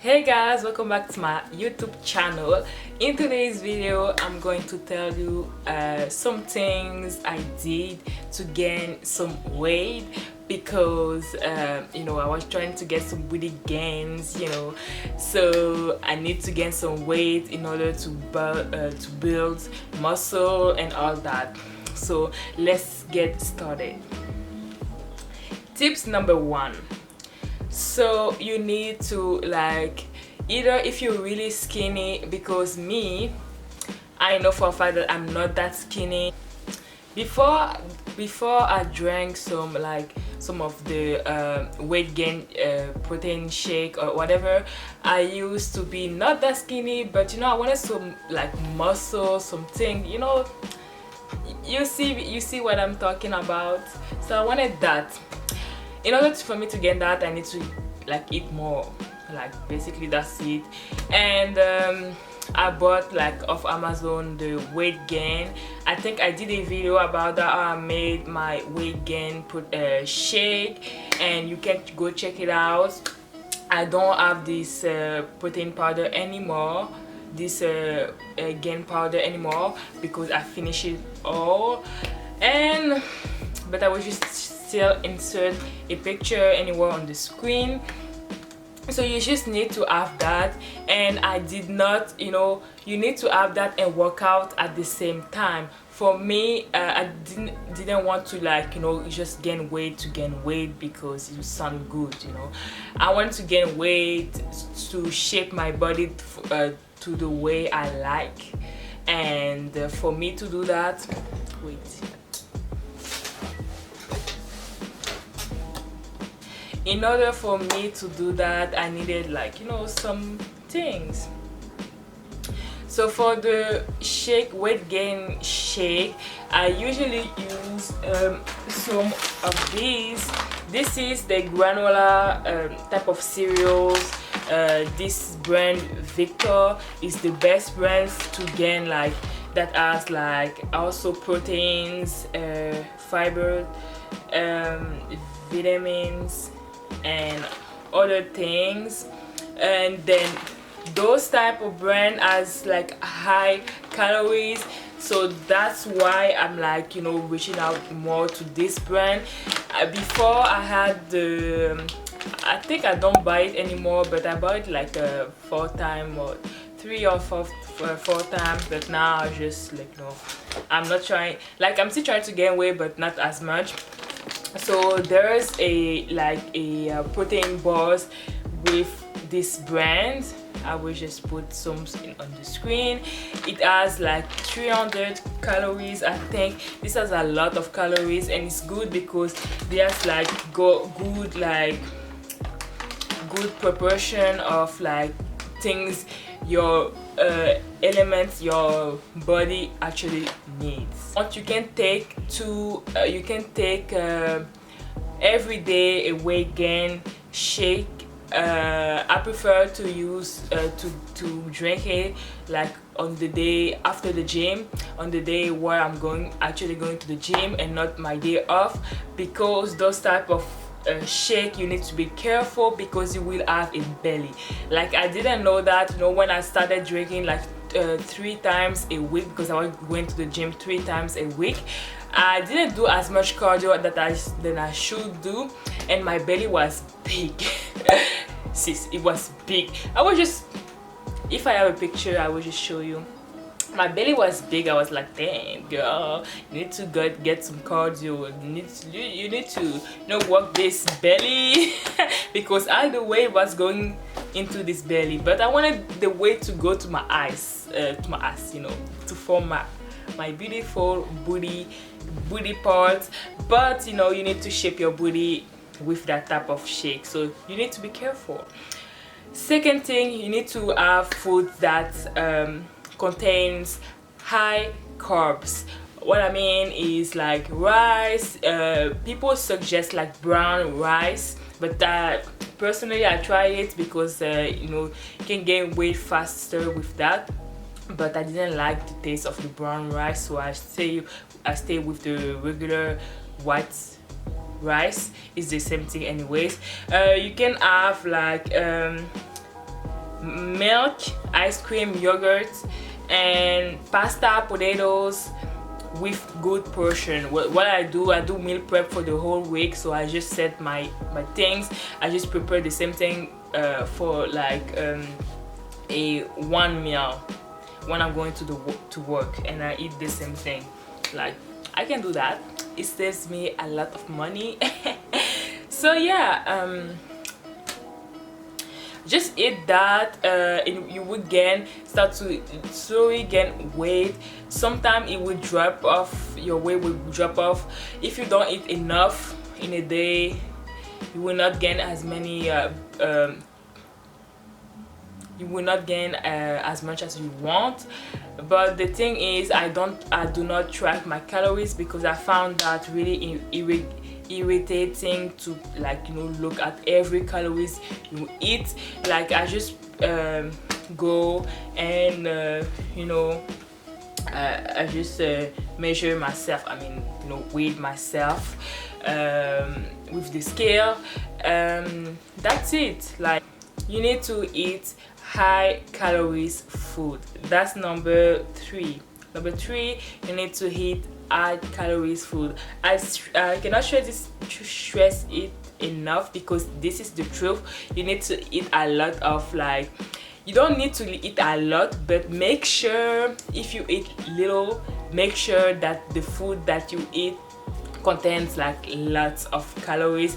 Hey guys, welcome back to my YouTube channel. In today's video I'm going to tell you some things I did to gain some weight because I was trying to get some booty gains, so I need to gain some weight in order to build muscle and all that. So let's get started. Tips number one. So you need to either if you're really skinny, because I know for a fact that I'm not that skinny. Before I drank some of the weight gain protein shake or whatever, I used to be not that skinny, but I wanted some muscle, something, you see what I'm talking about. So I wanted that. In order for me to get that, I need to eat more. Basically that's it. And I bought off Amazon the weight gain. I think I did a video about that. I made my weight gain shake, and you can go check it out. I don't have this protein powder anymore, this gain powder anymore, because I finished it all. But I will just still insert a picture anywhere on the screen. So you just need to have that, and I did not, you need to have that and work out at the same time. For me, I didn't want to just gain weight to gain weight because it sound good. I want to gain weight to shape my body to the way I like, and for me to do that, wait. In order for me to do that, I needed some things. So for the weight gain shake, I usually use some of these. This is the granola type of cereals. This brand Victor is the best brand to gain that has also proteins, fiber, vitamins and other things. And then those type of brand has high calories, so that's why I'm reaching out more to this brand. Before I had the I think I don't buy it anymore, but I bought it 4 times or 3 or 4 times, but now I just no, I'm not trying, I'm still trying to gain weight but not as much. So there's a protein bars with this brand. I will just put some on the screen. It has 300 calories. I think this has a lot of calories, and it's good because there's good proportion of things, your elements your body actually needs. What you can take every day a weight gain shake. I prefer to use to drink it on the day after the gym, on the day where I'm actually going to the gym and not my day off, because those type of shake you need to be careful because you will have a belly. I didn't know that when I started drinking 3 times a week, because I was going to the gym 3 times a week. I didn't do as much cardio than I should do, and my belly was big. Sis, it was big. If I have a picture, I will just show you. My belly was big. I was like, damn girl, you need to get some cardio. You need to work this belly because all the weight was going into this belly, but I wanted the weight to go to my eyes, to form my beautiful booty parts. But you need to shape your booty with that type of shake, so you need to be careful. Second thing, you need to have food that contains high carbs. What I mean is rice. People suggest brown rice, but personally I try it because you can gain weight faster with that. But I didn't like the taste of the brown rice, so I stay with the regular white rice. It's the same thing anyways. You can have milk, ice cream, yogurt, and pasta, potatoes with good portion. What I do meal prep for the whole week, so I just set my things. I just prepare the same thing for like a one meal when I'm going to work, and I eat the same thing. Like, I can do that. It saves me a lot of money. So yeah, just eat that, and you would start to slowly gain weight. Sometimes it will drop off, your weight will drop off. If you don't eat enough in a day, you will not gain as many you will not gain as much as you want. But the thing is, I do not track my calories, because I found that really irritating to, like, you know, look at every calories you eat. Like, I just go and you know, I just measure myself, I mean, you know, weigh myself with the scale. That's it. Like, you need to eat high calories food. That's number 3. Number 3, you need to eat high calories food. I cannot stress it enough, because this is the truth. You need to eat a lot of, like, you don't need to eat a lot, but make sure, if you eat little, make sure that the food that you eat contains like lots of calories.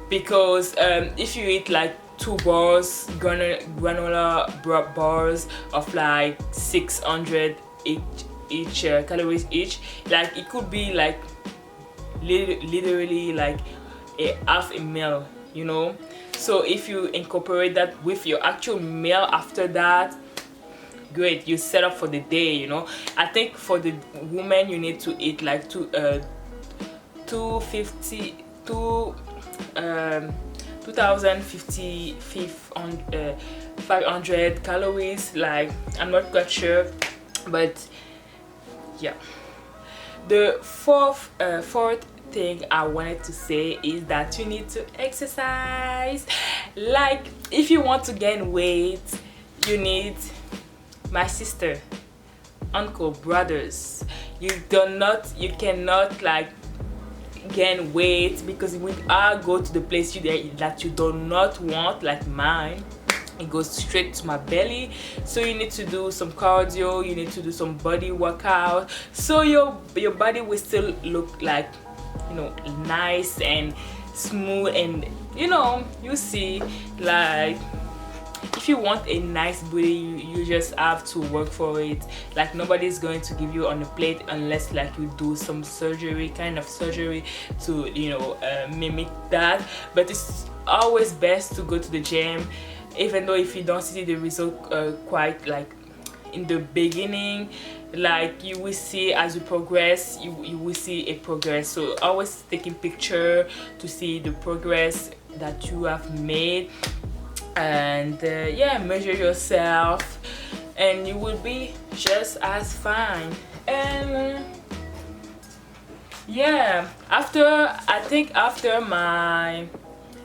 Because if you eat like 2 bars, granola bars of like 600 each calories each, like, it could be like literally like a half a meal, you know. So if you incorporate that with your actual meal after that, great, you set up for the day, you know. I think for the woman, you need to eat like 500 calories. Like, I'm not quite sure, but yeah. The fourth thing I wanted to say is that you need to exercise. Like, if you want to gain weight, you need, my sister, uncle, brothers, you cannot like gain weight because we all go to the place that you do not want. Like mine, it goes straight to my belly. So you need to do some cardio, you need to do some body workout, so your body will still look like, you know, nice and smooth. And you know, you see, like, if you want a nice booty, you just have to work for it. Like, nobody's going to give you on a plate unless like you do some kind of surgery to, you know, mimic that. But it's always best to go to the gym, even though if you don't see the result quite like in the beginning, like, you will see as you progress, you will see a progress. So always taking picture to see the progress that you have made. And yeah, measure yourself and you will be just as fine. And yeah, I think after my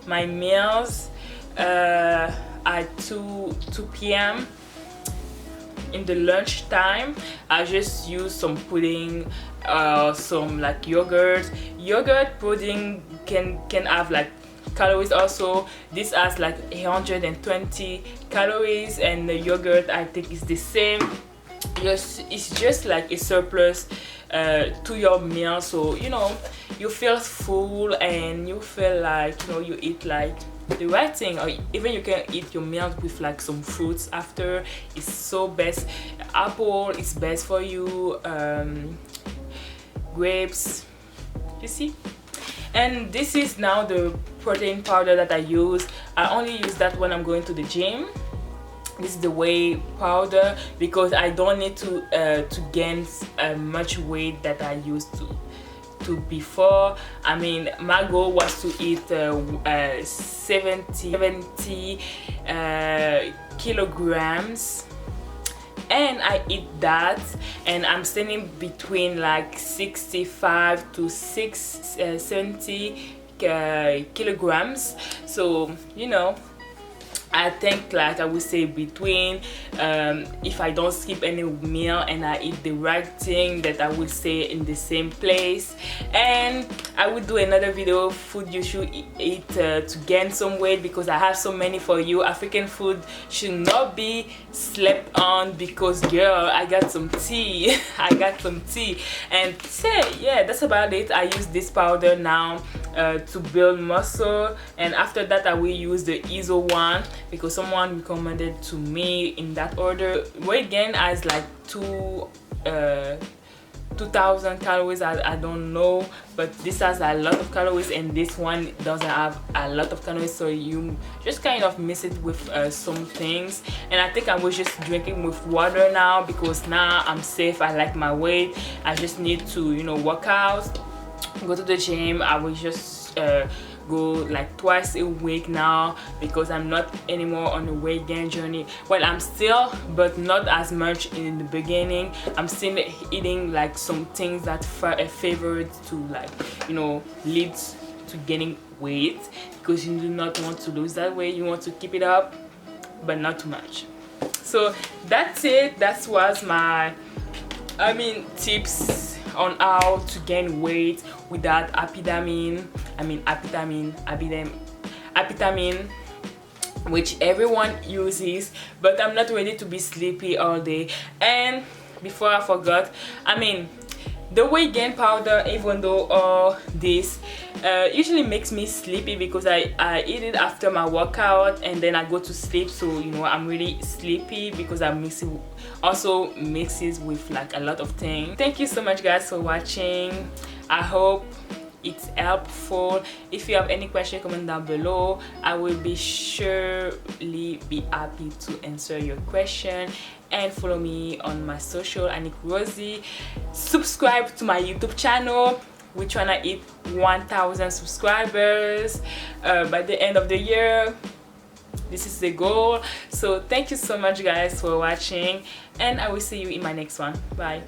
meals at 2 p.m. in the lunch time, I just use some pudding, some like yogurt pudding can have like calories also. This has like 120 calories, and the yogurt, I think, is the same. It's just like a surplus to your meal, so you know, you feel full and you feel like, you know, you eat like the right thing. Or even you can eat your meals with like some fruits after. It's so best. Apple is best for you, grapes, you see. And this is now the protein powder that I use. I only use that when I'm going to the gym. This is the whey powder because I don't need to gain much weight that I used to before. I mean, my goal was to eat 70 kilograms, and I eat that, and I'm standing between like 65 to 70 kilograms. So, you know, I think like I would say between if I don't skip any meal and I eat the right thing, that I would stay in the same place. And I would do another video, food you should eat to gain some weight, because I have so many for you. African food should not be slept on, because girl, I got some tea. I got some tea. And say yeah, that's about it. I use this powder now to build muscle, and after that I will use the ISO one, because someone recommended to me in that order. Weight gain has like 2000 calories. I don't know, but this has a lot of calories and this one doesn't have a lot of calories, so you just kind of miss it with some things. And I think I was just drinking with water now, because now I'm safe. I like my weight. I just need to, you know, work out, go to the gym. I will just go like twice a week now, because I'm not anymore on a weight gain journey. Well, I'm still, but not as much in the beginning. I'm still eating like some things that favored to, like, you know, lead to gaining weight, because you do not want to lose that weight. You want to keep it up, but not too much. So that's it. That was my tips on how to gain weight without apetamin, which everyone uses, but I'm not ready to be sleepy all day. And before I forgot, the weight gain powder, even though this usually makes me sleepy, because I eat it after my workout and then I go to sleep, so you know I'm really sleepy, because I also mixes with like a lot of things. Thank you so much guys for watching. I hope it's helpful. If you have any question, comment down below. I will be surely be happy to answer your question. And follow me on my social, Anik Rosie. Subscribe to my YouTube channel. We're trying to hit 1000 subscribers by the end of the year. This is the goal. So thank you so much guys for watching, and I will see you in my next one. Bye.